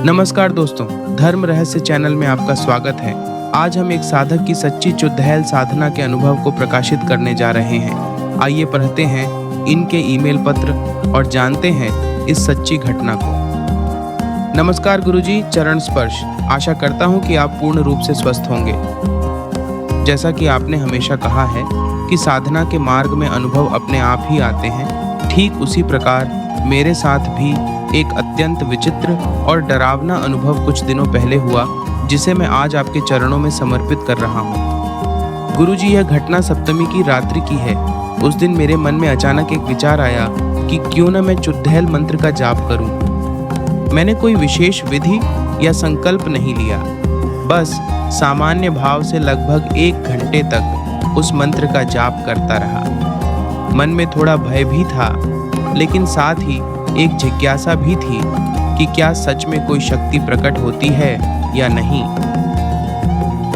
नमस्कार दोस्तों, धर्म रहस्य चैनल में आपका स्वागत है। आज हम एक साधक की सच्ची चुड़ैल साधना के अनुभव को प्रकाशित करने जा रहे हैं। आइए पढ़ते हैं इनके ईमेल पत्र और जानते हैं इस सच्ची घटना को। नमस्कार गुरुजी, चरण स्पर्श। आशा करता हूँ कि आप पूर्ण रूप से स्वस्थ होंगे। जैसा कि आपने हमेशा कहा है कि साधना के मार्ग में अनुभव अपने आप ही आते हैं, ठीक उसी प्रकार मेरे साथ भी एक अत्यंत विचित्र और डरावना अनुभव कुछ दिनों पहले हुआ, जिसे मैं आज आपके चरणों में समर्पित कर रहा हूँ। गुरुजी, यह घटना सप्तमी की रात्रि की है। उस दिन मेरे मन में अचानक एक विचार आया कि क्यों न मैं चुड़ैल मंत्र का जाप करूं। मैंने कोई विशेष विधि या संकल्प नहीं लिया, बस सामान्य भाव से लगभग 1 घंटे तक उस मंत्र का जाप करता रहा। मन में थोड़ा भय भी था, लेकिन साथ ही एक जिज्ञासा भी थी कि क्या सच में कोई शक्ति प्रकट होती है या नहीं।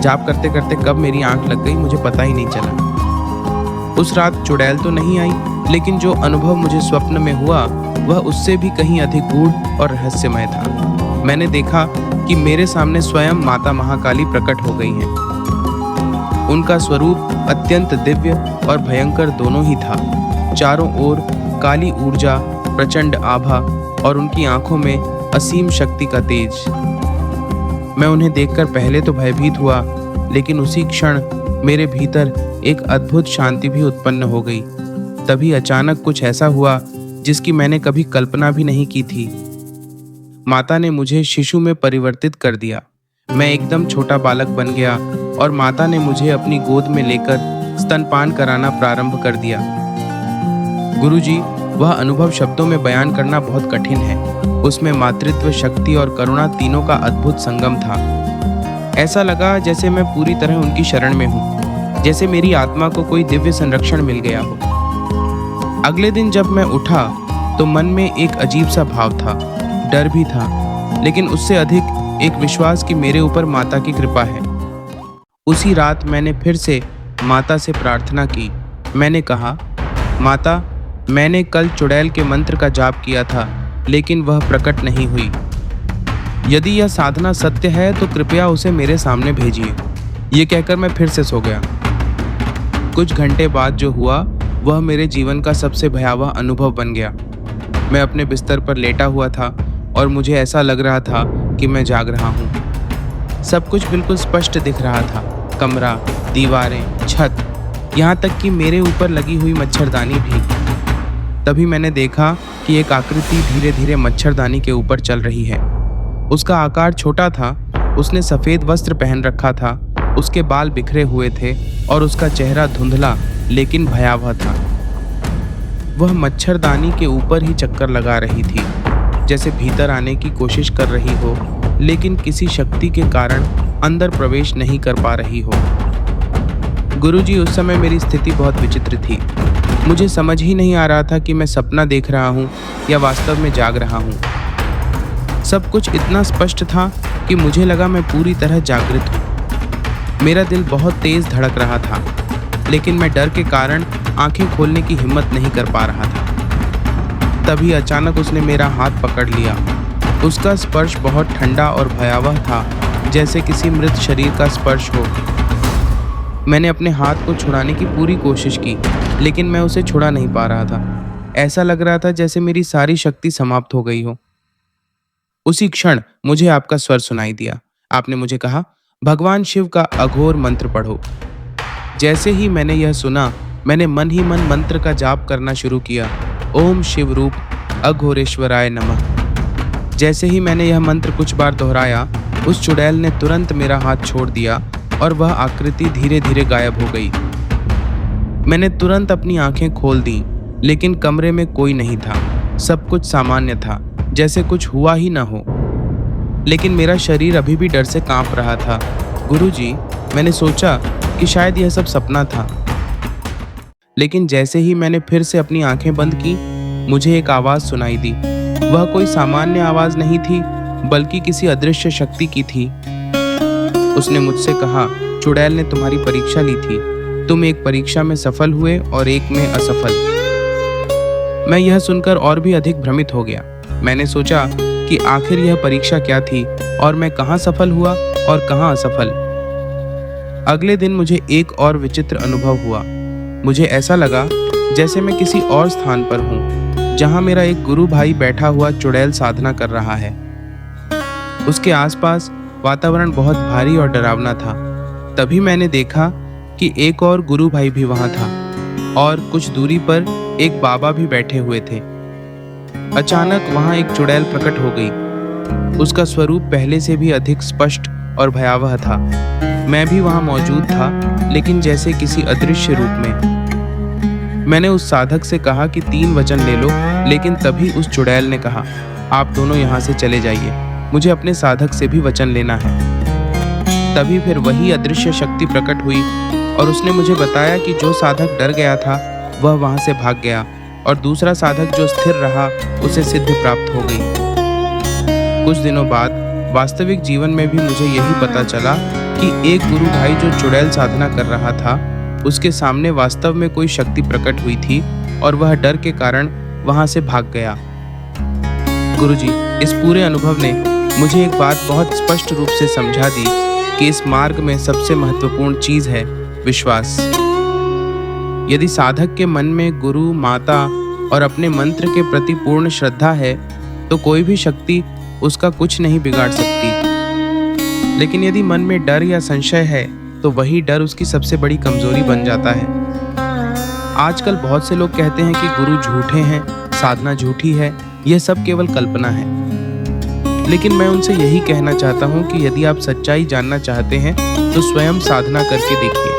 जाप करते करते कब मेरी आंख लग गई मुझे पता ही नहीं चला। उस रात चुड़ैल तो नहीं आई, लेकिन जो अनुभव मुझे स्वप्न में हुआ वह उससे भी कहीं अधिक गूढ़ और रहस्यमय था। मैंने देखा कि मेरे सामने स्वयं माता महाकाली प्रकट हो गई हैं। उनका स्वरूप अत्यंत दिव्य और भयंकर दोनों ही था। चारों ओर काली ऊर्जा, प्रचंड आभा और उनकी आंखों में असीम शक्ति का तेज। मैं उन्हें देखकर पहले तो भयभीत हुआ, लेकिन उसी क्षण मेरे भीतर एक अद्भुत शांति भी उत्पन्न हो गई। तभी अचानक कुछ ऐसा हुआ जिसकी मैंने कभी कल्पना भी नहीं की थी। माता ने मुझे शिशु में परिवर्तित कर दिया। मैं एकदम छोटा बालक बन गया और माता ने मुझे अपनी गोद में लेकर स्तनपान कराना प्रारंभ कर दिया। गुरुजी, वह अनुभव शब्दों में बयान करना बहुत कठिन है। उसमें मातृत्व, शक्ति और करुणा तीनों का अद्भुत संगम था। ऐसा लगा जैसे मैं पूरी तरह उनकी शरण में हूँ, जैसे मेरी आत्मा को कोई दिव्य संरक्षण मिल गया हो। अगले दिन जब मैं उठा तो मन में एक अजीब सा भाव था। डर भी था, लेकिन उससे अधिक एक विश्वास कि मेरे ऊपर माता की कृपा है। उसी रात मैंने फिर से माता से प्रार्थना की। मैंने कहा, माता, मैंने कल चुड़ैल के मंत्र का जाप किया था, लेकिन वह प्रकट नहीं हुई। यदि यह साधना सत्य है तो कृपया उसे मेरे सामने भेजिए। ये कहकर मैं फिर से सो गया। कुछ घंटे बाद जो हुआ वह मेरे जीवन का सबसे भयावह अनुभव बन गया। मैं अपने बिस्तर पर लेटा हुआ था और मुझे ऐसा लग रहा था कि मैं जाग रहा हूँ। सब कुछ बिल्कुल स्पष्ट दिख रहा था। कमरा, दीवारें, छत, यहाँ तक कि मेरे ऊपर लगी हुई मच्छरदानी भी। तभी मैंने देखा कि एक आकृति धीरे धीरे मच्छरदानी के ऊपर चल रही है। उसका आकार छोटा था, उसने सफ़ेद वस्त्र पहन रखा था, उसके बाल बिखरे हुए थे और उसका चेहरा धुंधला लेकिन भयावह था। वह मच्छरदानी के ऊपर ही चक्कर लगा रही थी, जैसे भीतर आने की कोशिश कर रही हो, लेकिन किसी शक्ति के कारण अंदर प्रवेश नहीं कर पा रही हो। गुरुजी, उस समय मेरी स्थिति बहुत विचित्र थी। मुझे समझ ही नहीं आ रहा था कि मैं सपना देख रहा हूँ या वास्तव में जाग रहा हूँ। सब कुछ इतना स्पष्ट था कि मुझे लगा मैं पूरी तरह जागृत हूँ। मेरा दिल बहुत तेज धड़क रहा था, लेकिन मैं डर के कारण आंखें खोलने की हिम्मत नहीं कर पा रहा था। तभी अचानक उसने मेरा हाथ पकड़ लिया। उसका स्पर्श बहुत ठंडा और भयावह था, जैसे किसी मृत शरीर का स्पर्श हो। मैंने अपने हाथ को छुड़ाने की पूरी कोशिश की, लेकिन मैं उसे छुड़ा नहीं पा रहा था। ऐसा लग रहा था जैसे मेरी सारी शक्ति समाप्त हो गई हो। उसी क्षण मुझे आपका स्वर सुनाई दिया। आपने मुझे कहा, भगवान शिव का अघोर मंत्र पढ़ो। जैसे ही मैंने यह सुना, मैंने मन ही मन मंत्र का जाप करना शुरू किया। ओम शिव रूप अघोरेश्वराय नमः। जैसे ही मैंने यह मंत्र कुछ बार दोहराया, उस चुड़ैल ने तुरंत मेरा हाथ छोड़ दिया और वह आकृति धीरे धीरे गायब हो गई। मैंने तुरंत अपनी आंखें खोल दी, लेकिन कमरे में कोई नहीं था। सब कुछ सामान्य था, जैसे कुछ हुआ ही ना हो। लेकिन मेरा शरीर अभी भी डर से कांप रहा था। गुरुजी, मैंने सोचा कि शायद यह सब सपना था, लेकिन जैसे ही मैंने फिर से अपनी आंखें बंद की, मुझे एक आवाज़ सुनाई दी। वह कोई सामान्य आवाज़ नहीं थी, बल्कि किसी अदृश्य शक्ति की थी। उसने मुझसे कहा, चुड़ैल ने तुम्हारी परीक्षा ली थी। तुम एक परीक्षा में सफल हुए और एक में असफल। मैं यह सुनकर और भी अधिक भ्रमित हो गया। मैंने सोचा कि आखिर यह परीक्षा क्या थी और मैं कहाँ सफल हुआ और कहाँ असफल। अगले दिन मुझे एक और विचित्र अनुभव हुआ। मुझे ऐसा लगा जैसे मैं किसी और स्थान पर हूँ, जहाँ मेरा एक गुरु भाई बैठा हुआ चुड़ैल साधना कर रहा है। उसके आसपास वातावरण बहुत भारी और डरावना था। तभी मैंने देखा कि एक और गुरु भाई भी वहां था और कुछ दूरी पर एक बाबा भी बैठे हुए थे। अचानक वहां एक चुड़ैल प्रकट हो गई। उसका स्वरूप पहले से भी अधिक स्पष्ट और भयावह था। मैं भी वहां मौजूद था, लेकिन जैसे किसी अदृश्य रूप में। मैंने उस साधक से कहा कि 3 वचन ले लो, लेकिन तभी उस चुड़ैल ने कहा, आप दोनों यहाँ से चले जाइए, मुझे अपने साधक से भी वचन लेना है। तभी फिर वही अदृश्य शक्ति प्रकट हुई और उसने मुझे बताया कि जो साधक डर गया था वह वहां से भाग गया और दूसरा साधक जो स्थिर रहा उसे सिद्धि प्राप्त हो गई। कुछ दिनों बाद वास्तविक जीवन में भी मुझे यही पता चला कि एक गुरु भाई जो चुड़ैल साधना कर रहा था, उसके सामने वास्तव में कोई शक्ति प्रकट हुई थी और वह डर के कारण वहां से भाग गया। गुरुजी, इस पूरे अनुभव ने मुझे एक बात बहुत स्पष्ट रूप से समझा दी कि इस मार्ग में सबसे महत्वपूर्ण चीज है विश्वास। यदि साधक के मन में गुरु, माता और अपने मंत्र के प्रति पूर्ण श्रद्धा है तो कोई भी शक्ति उसका कुछ नहीं बिगाड़ सकती। लेकिन यदि मन में डर या संशय है तो वही डर उसकी सबसे बड़ी कमजोरी बन जाता है। आजकल बहुत से लोग कहते हैं कि गुरु झूठे हैं, साधना झूठी है, यह सब केवल कल्पना है। लेकिन मैं उनसे यही कहना चाहता हूं कि यदि आप सच्चाई जानना चाहते हैं तो स्वयं साधना करके देखिए,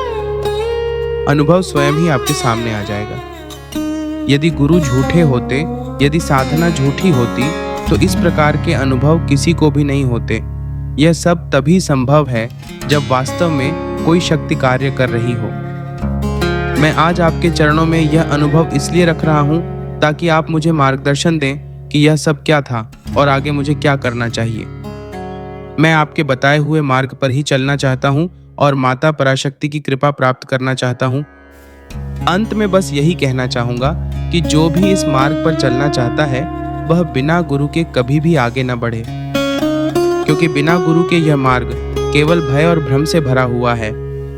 अनुभव स्वयं ही आपके सामने आ जाएगा। यदि गुरु झूठे होते, यदि साधना झूठी होती तो इस प्रकार के अनुभव किसी को भी नहीं होते। यह सब तभी संभव है जब वास्तव में कोई शक्ति कार्य कर रही हो। मैं आज आपके चरणों में यह अनुभव इसलिए रख रहा हूं ताकि आप मुझे मार्गदर्शन दें कि यह सब क्या था और आगे मुझे क्या करना चाहिए। मैं आपके बताए हुए मार्ग पर ही चलना चाहता हूं और माता पराशक्ति की कृपा प्राप्त करना चाहता हूं। अंत में बस यही कहना चाहूंगा कि जो भी इस मार्ग पर चलना चाहता है वह बिना गुरु के कभी भी आगे न बढ़े, क्योंकि बिना गुरु के यह मार्ग केवल भय और भ्रम से भरा हुआ है।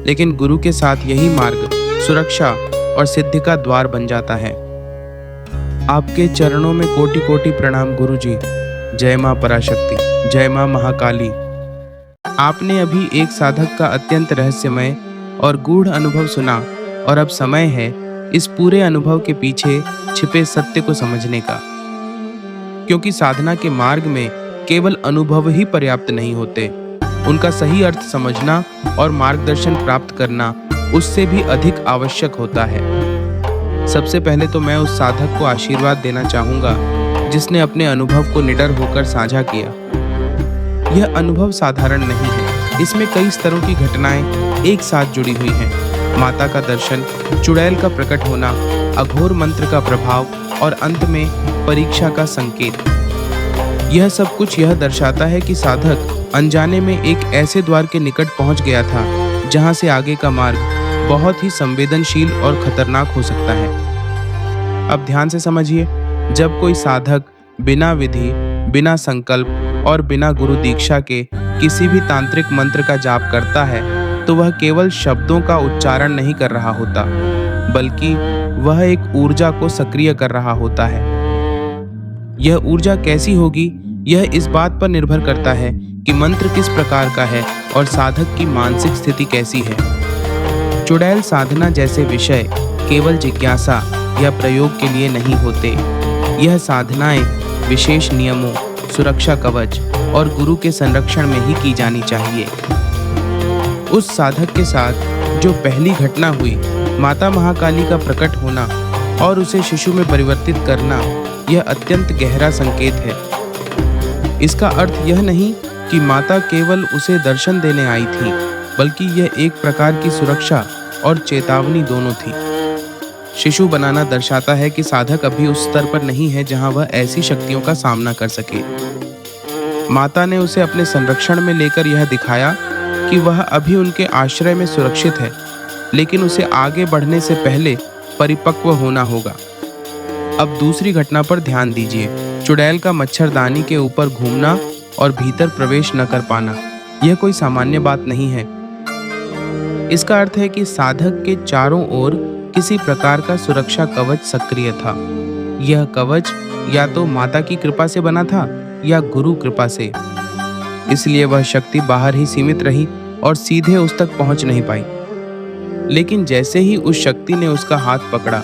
लेकिन गुरु के साथ यही मार्ग सुरक्षा और सिद्धि का द्वार बन जाता है। आपके चरणों में कोटि कोटि प्रणाम गुरुजी। जय मां पराशक्ति, जय मां महाकाली। आपने अभी एक साधक का अत्यंत रहस्यमय और गूढ़ अनुभव सुना और अब समय है इस पूरे अनुभव के पीछे छिपे सत्य को समझने का, क्योंकि साधना के मार्ग में केवल अनुभव ही पर्याप्त नहीं होते, उनका सही अर्थ समझना और मार्गदर्शन प्राप्त करना उससे भी अधिक आवश्यक होता है। सबसे पहले तो मैं उस साधक को आशीर्वाद देना चाहूंगा जिसने अपने अनुभव को निडर होकर साझा किया। यह अनुभव साधारण नहीं है, इसमें कई स्तरों की घटनाएं एक साथ जुड़ी हुई हैं। माता का दर्शन, चुड़ैल का प्रकट होना, अघोर मंत्र का प्रभाव और अंत में परीक्षा का संकेत। यह सब कुछ यह दर्शाता है कि साधक अनजाने में एक ऐसे द्वार के निकट पहुंच गया था जहां से आगे का मार्ग बहुत ही संवेदनशील और खतरनाक हो सकता है। अब ध्यान से समझिए, जब कोई साधक बिना विधि, बिना संकल्प और बिना गुरु दीक्षा के किसी भी तांत्रिक मंत्र का जाप करता है तो वह केवल शब्दों का उच्चारण नहीं कर रहा होता, बल्कि वह एक ऊर्जा को सक्रिय कर रहा होता है। यह ऊर्जा कैसी होगी, यह इस बात पर निर्भर करता है कि मंत्र किस प्रकार का है और साधक की मानसिक स्थिति कैसी है। चुड़ैल साधना जैसे विषय केवल जिज्ञासा या प्रयोग के लिए नहीं होते। यह साधनाएं विशेष नियमों, सुरक्षा कवच और गुरु के संरक्षण में ही की जानी चाहिए। उस साधक के साथ जो पहली घटना हुई, माता महाकाली का प्रकट होना और उसे शिशु में परिवर्तित करना, यह अत्यंत गहरा संकेत है। इसका अर्थ यह नहीं कि माता केवल उसे दर्शन देने आई थी, बल्कि यह एक प्रकार की सुरक्षा और चेतावनी दोनों थी। शिशु बनाना दर्शाता है कि साधक अभी उस स्तर पर नहीं है जहां वह ऐसी शक्तियों का सामना कर सके। माता ने उसे अपने संरक्षण में लेकर यह दिखाया कि वह अभी उनके आश्रय में सुरक्षित है, लेकिन उसे आगे बढ़ने से पहले परिपक्व होना होगा। अब दूसरी घटना पर ध्यान दीजिए। चुड़ैल का मच्छरदानी के ऊपर घूमना और भीतर प्रवेश न कर पाना यह कोई सामान्य बात नहीं है। इसका अर्थ है कि साधक के चारों ओर किसी प्रकार का सुरक्षा कवच सक्रिय था। यह कवच या तो माता की कृपा से बना था या गुरु कृपा से। इसलिए वह शक्ति बाहर ही सीमित रही और सीधे उस तक पहुंच नहीं पाई। लेकिन जैसे ही उस शक्ति ने उसका हाथ पकड़ा,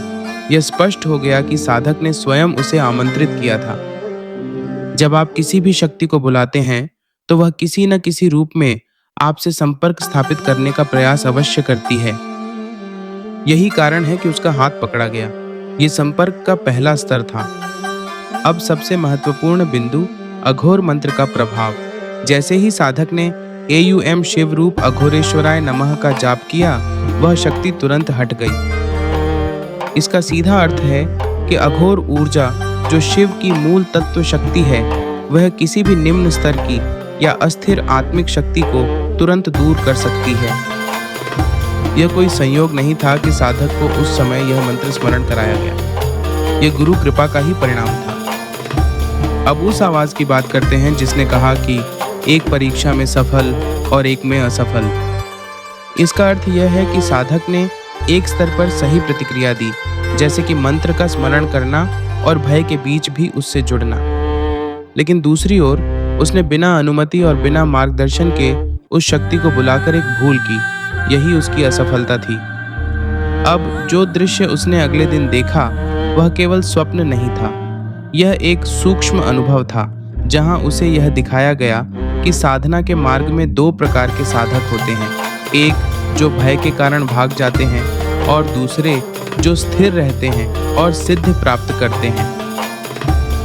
यह स्पष्ट हो गया कि साधक ने स्वयं उसे आमंत्रित किया था। जब आप किसी भी शक्ति को बुलाते हैं तो वह किसी न किसी रूप में आपसे संपर्क स्थापित करने का प्रयास अवश्य करती है। यही कारण है कि उसका हाथ पकड़ा गया। ये संपर्क का पहला स्तर था। अब सबसे महत्वपूर्ण बिंदु अघोर मंत्र का प्रभाव। जैसे ही साधक ने AUM शिव रूप अघोरेश्वराय नमः का जाप किया, वह शक्ति तुरंत हट गई। इसका सीधा अर्थ है कि अघोर ऊर्जा जो शिव की मूल तत्व शक्ति है, वह किसी भी निम्न स्तर की या अस्थिर आत्मिक शक्ति को तुरंत दूर कर सकती है। यह कोई संयोग नहीं था कि साधक को उस समय यह मंत्र स्मरण कराया गया। यह गुरु कृपा का ही परिणाम था। अब उस आवाज की बात करते हैं जिसने कहा कि एक परीक्षा में सफल और एक में असफल। इसका अर्थ यह है कि साधक ने एक स्तर पर सही प्रतिक्रिया दी, जैसे कि मंत्र का स्मरण करना और भय के बीच भी उससे जुड़ना। लेकिन दूसरी ओर उसने बिना अनुमति और बिना मार्गदर्शन के उस शक्ति को बुलाकर एक भूल की। यही उसकी असफलता थी। अब जो दृश्य उसने अगले दिन देखा वह केवल स्वप्न नहीं था, यह एक सूक्ष्म अनुभव था, जहां उसे यह दिखाया गया कि साधना के मार्ग में दो प्रकार के साधक होते हैं। एक जो भय के कारण भाग जाते हैं और दूसरे जो स्थिर रहते हैं और सिद्ध प्राप्त करते हैं।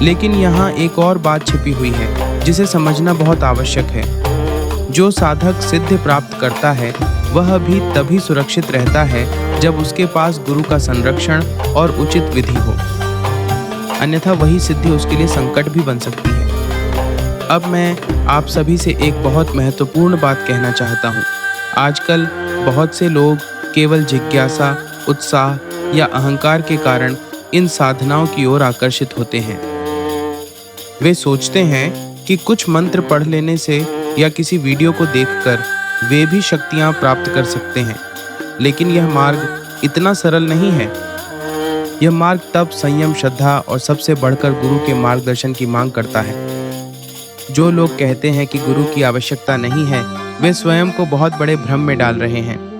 लेकिन यहाँ एक और बात छिपी हुई है जिसे समझना बहुत आवश्यक है। जो साधक सिद्ध प्राप्त करता है वह भी तभी सुरक्षित रहता है जब उसके पास गुरु का संरक्षण और उचित विधि हो, अन्यथा वही सिद्धि उसके लिए संकट भी बन सकती है। अब मैं आप सभी से एक बहुत महत्वपूर्ण बात कहना चाहता हूँ। आजकल बहुत से लोग केवल जिज्ञासा, उत्साह या अहंकार के कारण इन साधनाओं की ओर आकर्षित होते हैं। वे सोचते हैं कि कुछ मंत्र पढ़ लेने से या किसी वीडियो को देखकर वे भी शक्तियां प्राप्त कर सकते हैं। लेकिन यह मार्ग इतना सरल नहीं है। यह मार्ग तप, संयम, श्रद्धा और सबसे बढ़कर गुरु के मार्गदर्शन की मांग करता है। जो लोग कहते हैं कि गुरु की आवश्यकता नहीं है, वे स्वयं को बहुत बड़े भ्रम में डाल रहे हैं।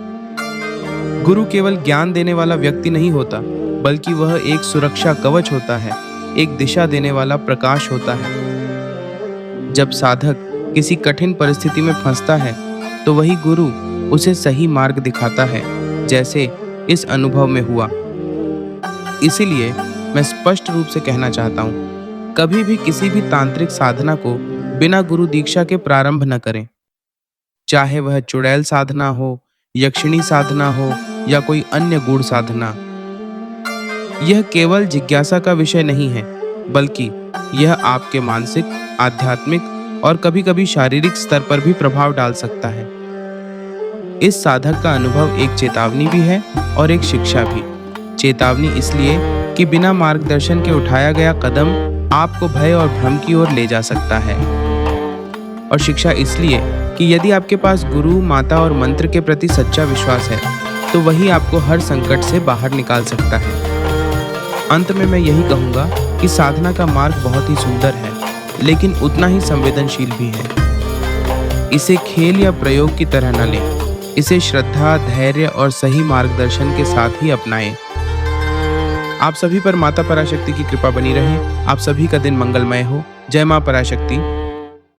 गुरु केवल ज्ञान देने वाला व्यक्ति नहीं होता, बल्कि वह एक सुरक्षा कवच होता है, एक दिशा देने वाला प्रकाश होता है। जब साधक किसी कठिन परिस्थिति में फंसता है तो वही गुरु उसे सही मार्ग दिखाता है, जैसे इस अनुभव में हुआ। इसीलिए मैं स्पष्ट रूप से कहना चाहता हूँ, कभी भी किसी भी तांत्रिक साधना को बिना गुरु दीक्षा के प्रारंभ न करें। चाहे वह चुड़ैल साधना हो, यक्षिणी साधना हो या कोई अन्य गूढ़ साधना। यह केवल जिज्ञासा का विषय नहीं है, बल्कि यह आपके मानसिक, आध्यात्मिक और कभी-कभी शारीरिक स्तर पर भी प्रभाव डाल सकता है। इस साधक का अनुभव एक चेतावनी भी है और एक शिक्षा भी। चेतावनी इसलिए कि बिना मार्गदर्शन के उठाया गया कदम आपको भय और भ्रम की ओर ले जा सकता है, और शिक्षा इसलिए कि यदि आपके पास गुरु, माता और मंत्र के प्रति सच्चा विश्वास है तो वही आपको हर संकट से बाहर निकाल सकता है। अंत में मैं यही कहूँगा कि साधना का मार्ग बहुत ही सुंदर है, लेकिन उतना ही संवेदनशील भी है। इसे खेल या प्रयोग की तरह न लें। इसे श्रद्धा, धैर्य और सही मार्गदर्शन के साथ ही अपनाएं। आप सभी पर माता पराशक्ति की कृपा बनी रहे। आप सभी का दिन मंगलमय हो। जय मां पराशक्ति।